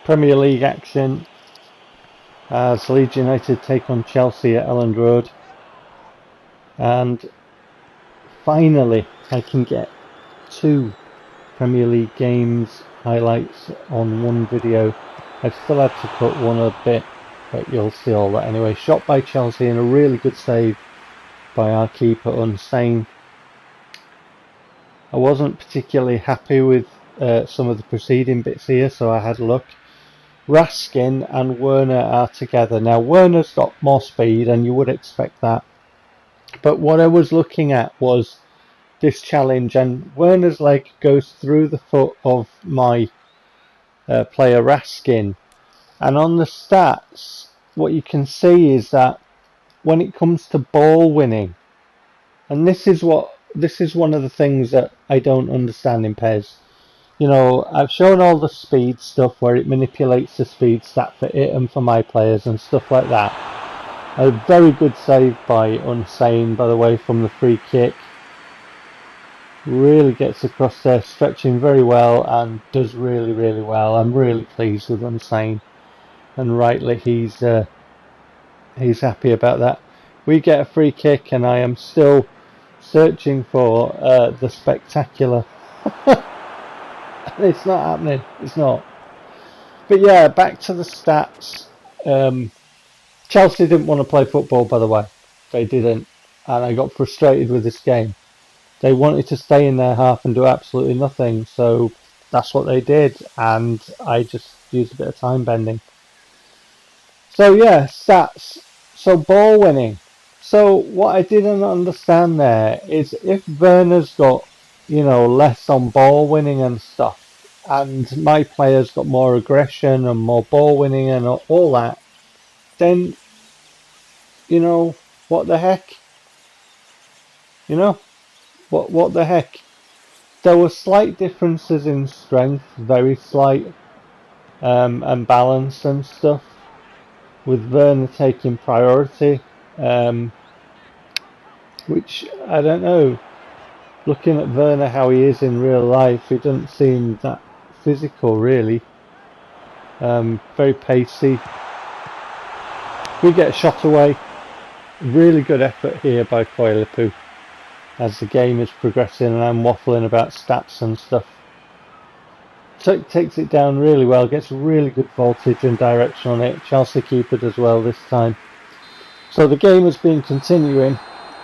Premier League action as Leeds United take on Chelsea at Elland Road, and finally I can get 2 Premier League games highlights on one video. I've still had to cut one a bit, but you'll see all that anyway. Shot by Chelsea and a really good save by our keeper, Unsane. I wasn't particularly happy with some of the preceding bits here, so I had a look. Raskin and Werner are together. Now Werner's got more speed, and you would expect that, but what I was looking at was this challenge, and Werner's leg goes through the foot of my player Raskin, and on the stats what you can see is that when it comes to ball winning, and this is one of the things that I don't understand in PES. You know, I've shown all the speed stuff where it manipulates the speed stat for it and for my players and stuff like that. A very good save by Unsane, by the way, from the free kick. Really gets across there, stretching very well, and does really, really well. I'm really pleased with Unsane, and rightly he's happy about that. We get a free kick, and I am still searching for the spectacular. It's not happening. It's not. But yeah, back to the stats. Chelsea didn't want to play football, by the way. They didn't, and I got frustrated with this game. They wanted to stay in their half and do absolutely nothing, so that's what they did, and I just used a bit of time bending. So yeah, stats. So ball winning. So what I didn't understand there is if Werner's got, you know, less on ball winning and stuff, and my players got more aggression and more ball winning and all that, then, you know, what the heck? You know, what the heck? There were slight differences in strength, very slight, and balance and stuff, with Werner taking priority, which, I don't know, looking at Werner how he is in real life, he doesn't seem that physical really. Very pacey. We get a shot away. Really good effort here by Koilipu as the game is progressing, and I'm waffling about stats and stuff. So it takes it down really well, gets really good voltage and direction on it. Chelsea keeper does well this time. So the game has been continuing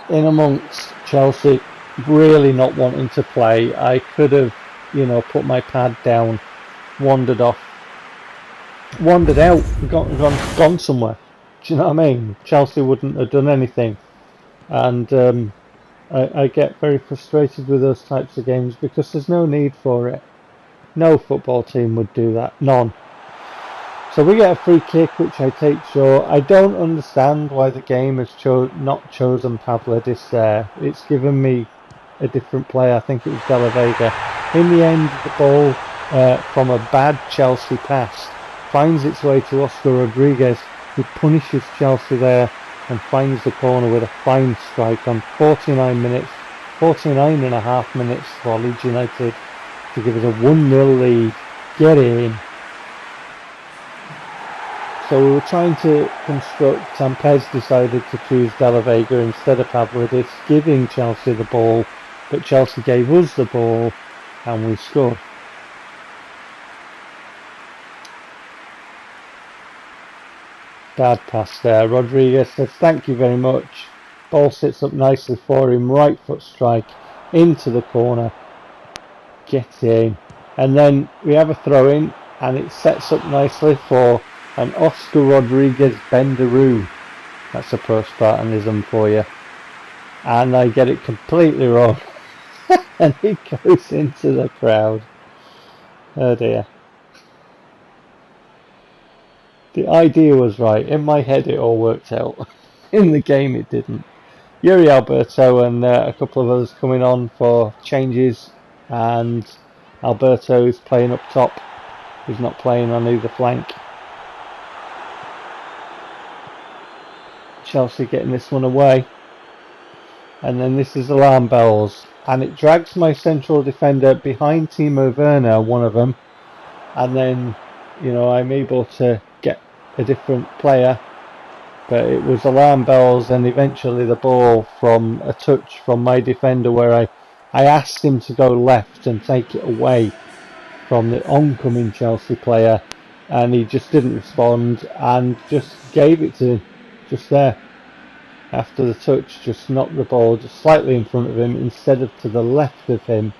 in amongst Chelsea really not wanting to play. I could have, you know, put my pad down, wandered out, gone somewhere. Do you know what I mean? Chelsea wouldn't have done anything, and I get very frustrated with those types of games because there's no need for it. No football team would do that. None. So we get a free kick, which I take short. I don't understand why the game has not chosen Pavlidis there. It's given me a different player. I think it was Della Vega. In the end, the ball from a bad Chelsea pass finds its way to Oscar Rodriguez, who punishes Chelsea there and finds the corner with a fine strike on 49 and a half minutes for Leeds United to give us a 1-0 lead. Get in. So we were trying to construct, and PES decided to choose Della Vega instead of Pavlidis, giving Chelsea the ball, but Chelsea gave us the ball and we scored. Bad pass there. Rodriguez says thank you very much. Ball sits up nicely for him, right foot strike into the corner. Get in. And then we have a throw in, and it sets up nicely for an Oscar Rodriguez benderoo. That's a pro Spartanism for you. And I get it completely wrong. And he goes into the crowd. Oh dear. The idea was right. In my head it all worked out. In the game it didn't. Yuri Alberto and a couple of others coming on for changes, and Alberto is playing up top. He's not playing on either flank. Chelsea getting this one away, and then this is alarm bells, and it drags my central defender behind Timo Werner, one of them, and then you know, I'm able to get a different player, but it was alarm bells and eventually the ball from a touch from my defender where I asked him to go left and take it away from the oncoming Chelsea player, and he just didn't respond and just gave it to him just there after the touch, just knocked the ball just slightly in front of him instead of to the left of him,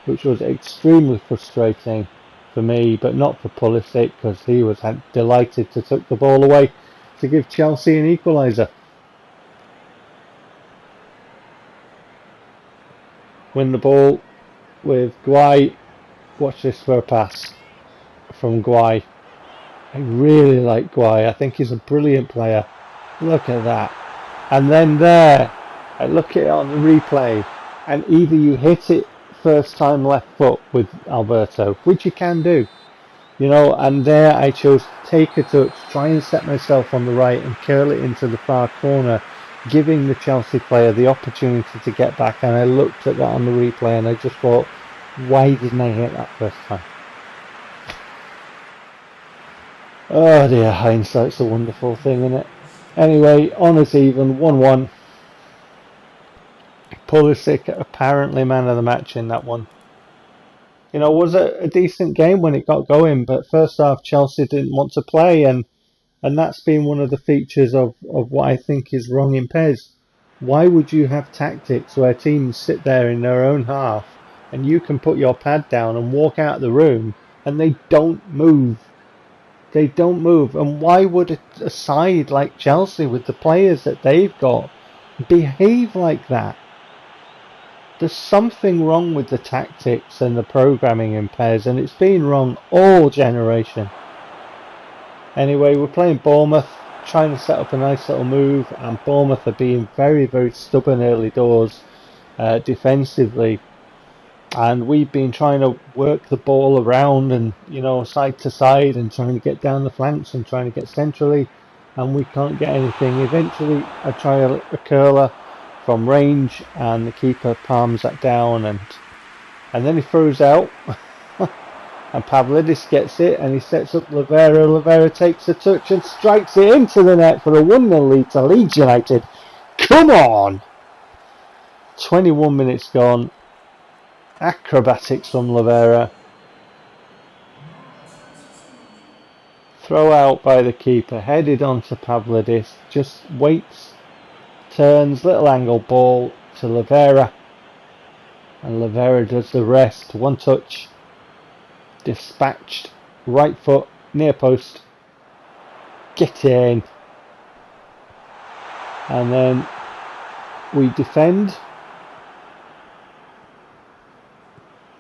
which was extremely frustrating for me, but not for Pulisic, because he was delighted to tuck the ball away to give Chelsea an equaliser. Win the ball with Guy. Watch this for a pass from Guy. I really like Guy. I think he's a brilliant player. Look at that. And then there, I look at it on the replay, and either you hit it first time left foot with Alberto, which you can do, you know, and there I chose to take a touch, try and set myself on the right and curl it into the far corner, giving the Chelsea player the opportunity to get back. And I looked at that on the replay and I just thought, why didn't I hit that first time? Oh dear, hindsight's a wonderful thing, isn't it? Anyway, honours even, 1-1. Pulisic apparently man of the match in that one. You know, was it a decent game when it got going, but first half Chelsea didn't want to play, and that's been one of the features of what I think is wrong in PES. Why would you have tactics where teams sit there in their own half and you can put your pad down and walk out of the room and they don't move? They don't move. And why would a side like Chelsea, with the players that they've got, behave like that? There's something wrong with the tactics and the programming in PES, and it's been wrong all generation. Anyway, we're playing Bournemouth, trying to set up a nice little move, and Bournemouth are being very, very stubborn early doors defensively. And we've been trying to work the ball around and, you know, side to side and trying to get down the flanks and trying to get centrally, and we can't get anything. Eventually I try a curler from range and the keeper palms that down, and then he throws out and Pavlidis gets it and he sets up Lavera. Lavera takes a touch and strikes it into the net for a 1-0 lead to Leeds United. Come on! 21 minutes gone. Acrobatics from Lavera. Throw out by the keeper, headed on to Pavlidis, just waits, turns, little angle ball to Lavera, and Lavera does the rest. One touch, dispatched, right foot, near post, get in, and then we defend.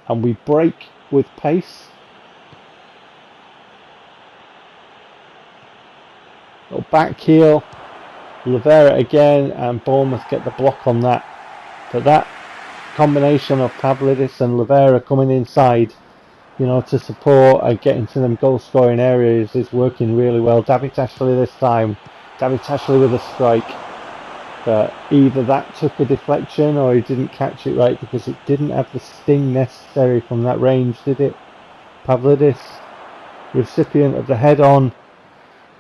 And we break with pace. Little back heel. Lavera again, and Bournemouth get the block on that. But that combination of Pavlidis and Lavera coming inside, you know, to support and get into them goal scoring areas is working really well. David Ashley this time. David Ashley with a strike. But either that took a deflection or he didn't catch it right, because it didn't have the sting necessary from that range, did it? Pavlidis, recipient of the head on,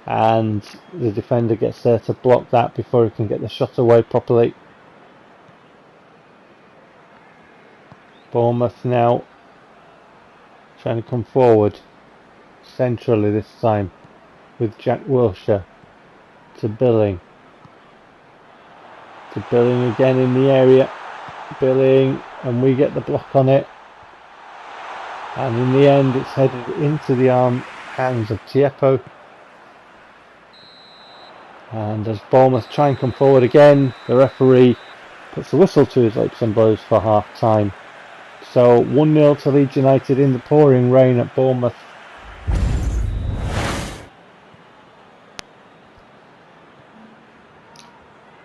and the defender gets there to block that before he can get the shot away properly. Bournemouth now trying to come forward centrally this time with Jack Wilshere to Billing. To Billing again in the area. Billing, and we get the block on it. And in the end it's headed into the hands of Tiepo. And as Bournemouth try and come forward again, the referee puts the whistle to his lips and blows for half time. So 1-0 to Leeds United in the pouring rain at Bournemouth.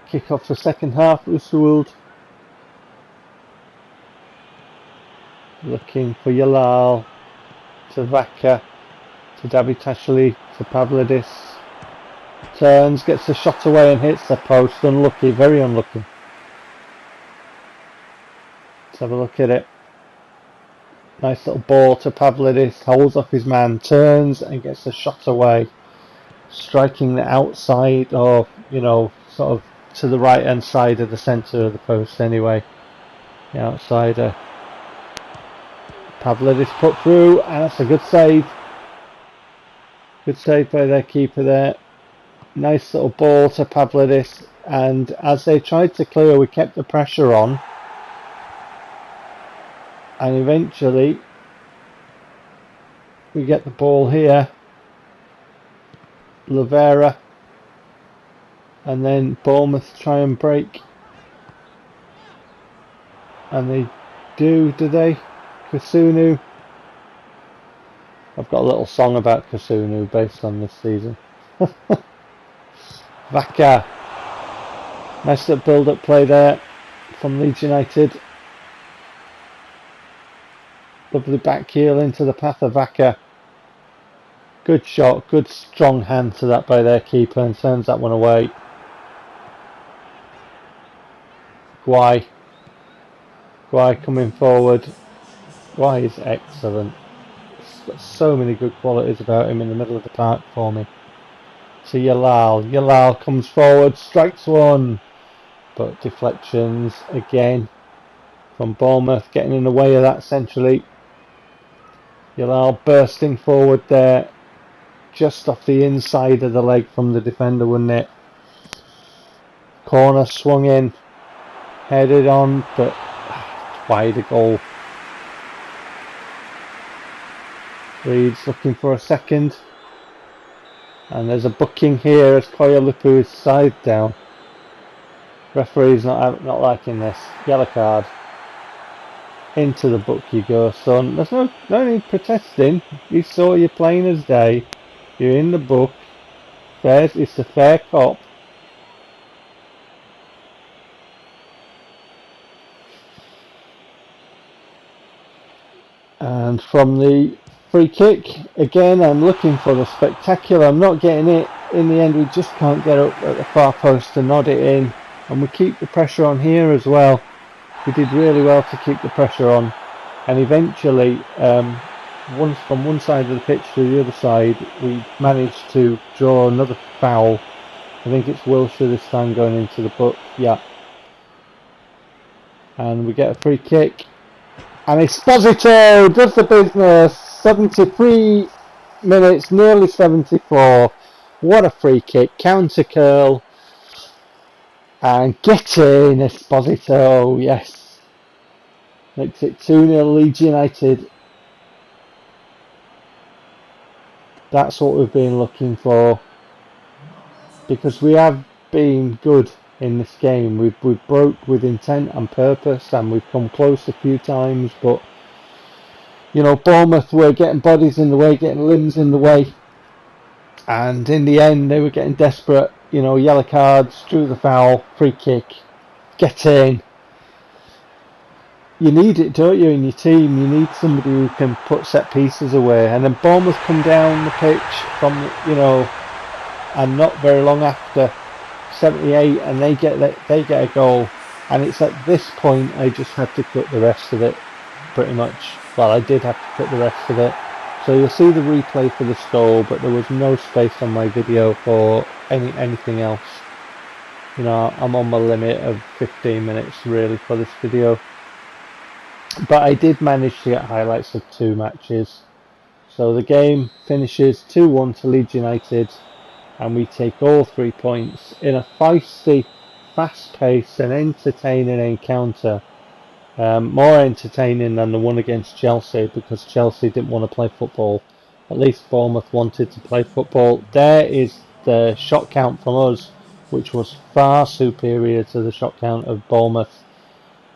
Kick off the second half. Usawold looking for Yalal, to Vaka, to David-Ashley, to Pavlidis. Turns, gets the shot away and hits the post. Unlucky, very unlucky. Let's have a look at it. Nice little ball to Pavlidis, holds off his man, turns and gets a shot away, striking the outside, or sort of to the right hand side of the centre of the post anyway. The outsider. Pavlidis put through, and that's a good save. Good save by their keeper there. Nice little ball to Pavlidis, and as they tried to clear, we kept the pressure on, and eventually we get the ball here. Lavera, and then Bournemouth try and break, and they do they? Kusunu. I've got a little song about Kusunu based on this season. Vaca. Nice little build-up play there from Leeds United. Lovely back heel into the path of Vaca. Good shot, good strong hand to that by their keeper, and turns that one away. Guai coming forward. Guai is excellent. He's got so many good qualities about him in the middle of the park for me. To Yalal comes forward, strikes one, but deflections again from Bournemouth, getting in the way of that centrally. Yalal bursting forward there, just off the inside of the leg from the defender, wasn't it? Corner swung in, headed on, but wide a goal. Leeds looking for a second, and there's a booking here as Koyolupu is side down. Referee's not liking this. Yellow card. Into the book you go, son. There's no need protesting. You saw you plain as day. You're in the book. It's a fair cop. And from the free kick, again, I'm looking for the spectacular. I'm not getting it. In the end, we just can't get up at the far post to nod it in. And we keep the pressure on here as well. We did really well to keep the pressure on. And eventually, once from one side of the pitch to the other side, we managed to draw another foul. I think it's Wilshire this time going into the book. Yeah. And we get a free kick. And Esposito does the business. 73 minutes, nearly 74. What a free kick. Counter curl. And get in, Esposito. Yes. Makes it 2-0 Leeds United. That's what we've been looking for. Because we have been good in this game. We've broke with intent and purpose, and we've come close a few times, but Bournemouth were getting bodies in the way, getting limbs in the way, and in the end they were getting desperate. Yellow cards, drew the foul, free kick, get in. You need it, don't you, in your team? You need somebody who can put set pieces away. And then Bournemouth come down the pitch from and not very long after, 78, and they get a goal. And it's at this point I just had to cut the rest of it, pretty much. Well, I did have to cut the rest of it. So you'll see the replay for this goal, but there was no space on my video for anything else. I'm on my limit of 15 minutes really for this video. But I did manage to get highlights of 2 matches. So the game finishes 2-1 to Leeds United, and we take all 3 points in a feisty, fast-paced and entertaining encounter. More entertaining than the one against Chelsea, because Chelsea didn't want to play football. At least Bournemouth wanted to play football. There is the shot count from us, which was far superior to the shot count of Bournemouth.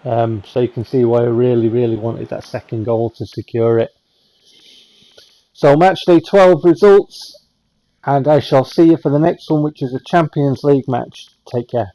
So you can see why I really, really wanted that second goal to secure it. So matchday 12 results, and I shall see you for the next one, which is a Champions League match. Take care.